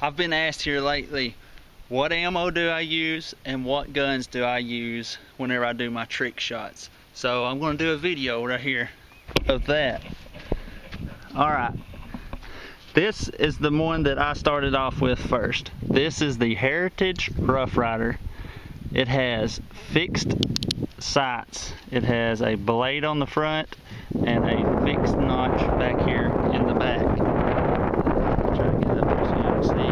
I've been asked here lately, what ammo do I use and what guns do I use whenever I do my trick shots. So I'm going to do a video right here of that. Alright, this is the one that I started off with first. This is the Heritage Rough Rider. It has fixed sights. It has a blade on the front and a fixed notch back here in the back. Try to get up so you can see.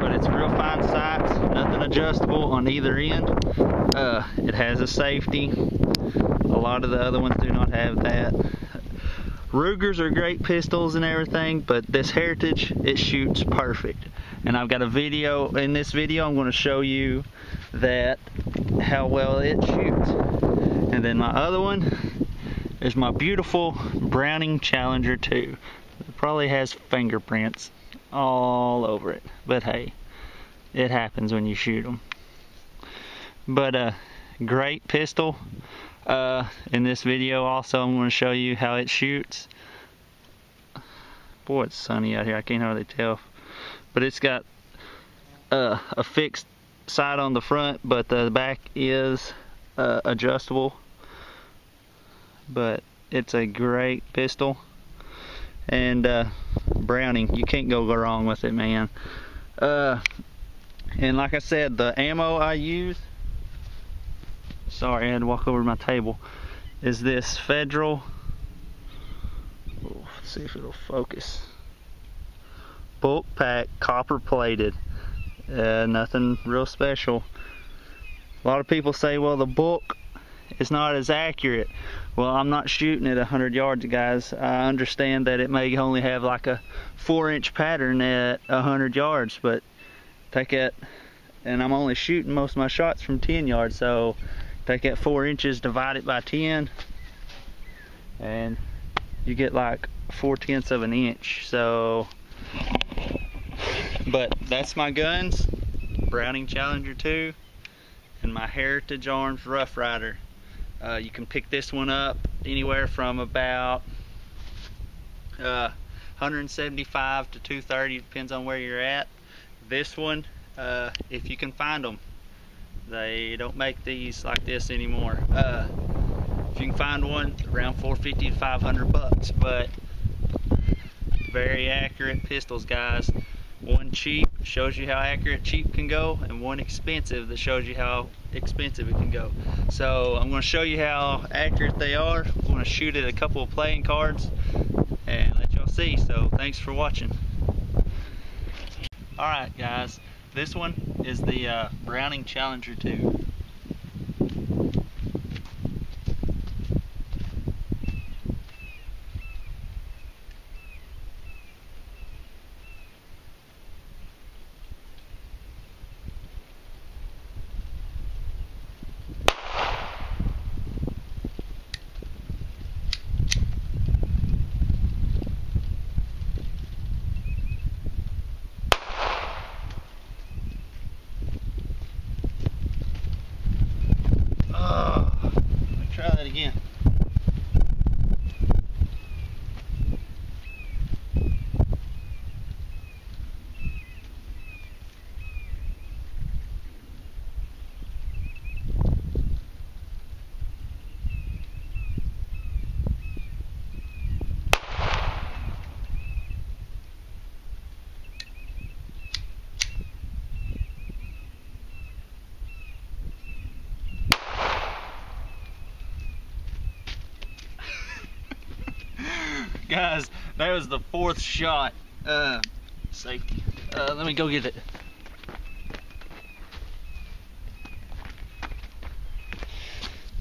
But it's real fine sights, nothing adjustable on either end. It has a safety. A lot of the other ones do not have that. Rugers are great pistols and everything, but this Heritage, it shoots perfect. And I've got a video, in this video I'm going to show you that how well it shoots. And then my other one is my beautiful Browning Challenger 2. It probably has fingerprints all over it, but hey, it happens when you shoot them. But great pistol. In this video also I'm going to show you how it shoots. Boy, it's sunny out here, I can't hardly tell. But it's got a fixed sight on the front, but the back is adjustable. But it's a great pistol. And Browning, you can't go wrong with it, man. And like I said, the ammo I use, sorry I had to walk over to my table, is this Federal, let's see if it'll focus, bulk pack, copper plated. Nothing real special. A lot of people say, well, the bulk is not as accurate. Well, I'm not shooting at 100 yards, guys. I understand that it may only have like a 4-inch pattern at 100 yards, but take it, and I'm only shooting most of my shots from 10 yards, so take that 4 inches, divide it by 10, and you get like 4/10 of an inch. So, but that's my guns, Browning Challenger 2 and my Heritage Arms Rough Rider. You can pick this one up anywhere from about 175 to 230, depends on where you're at. This one, if you can find them, they don't make these like this anymore. If you can find one, around 450 to 500 bucks, but very accurate pistols, guys. One cheap shows you how accurate cheap can go, and one expensive that shows you how expensive it can go. So I'm going to show you how accurate they are. I'm going to shoot at a couple of playing cards and let y'all see. So thanks for watching. Alright guys, this one is the Browning Challenger 2. Try that again. Guys, that was the 4th shot. Safety. Let me go get it.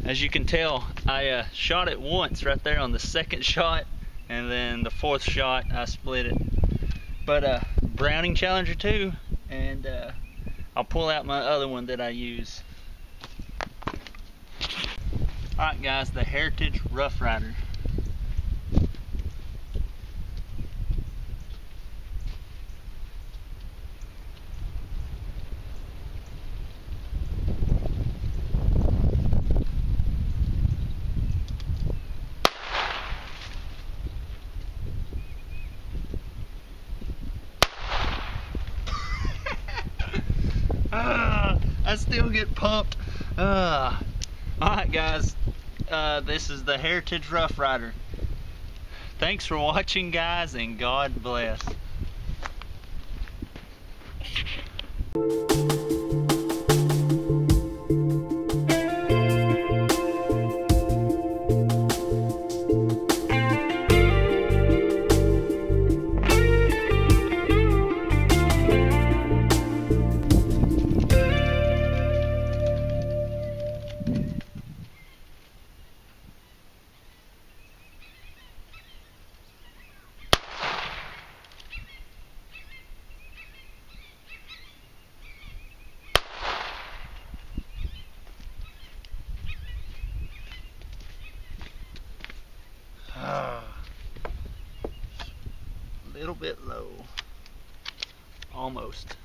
As you can tell, I shot it once right there on the 2nd shot, and then the 4th shot I split it. But Browning Challenger 2, and I'll pull out my other one that I use. Alright guys, the Heritage Rough Rider. I still get pumped. Alright guys, this is the Heritage Rough Rider. Thanks for watching guys, and God bless. A little bit low. Almost.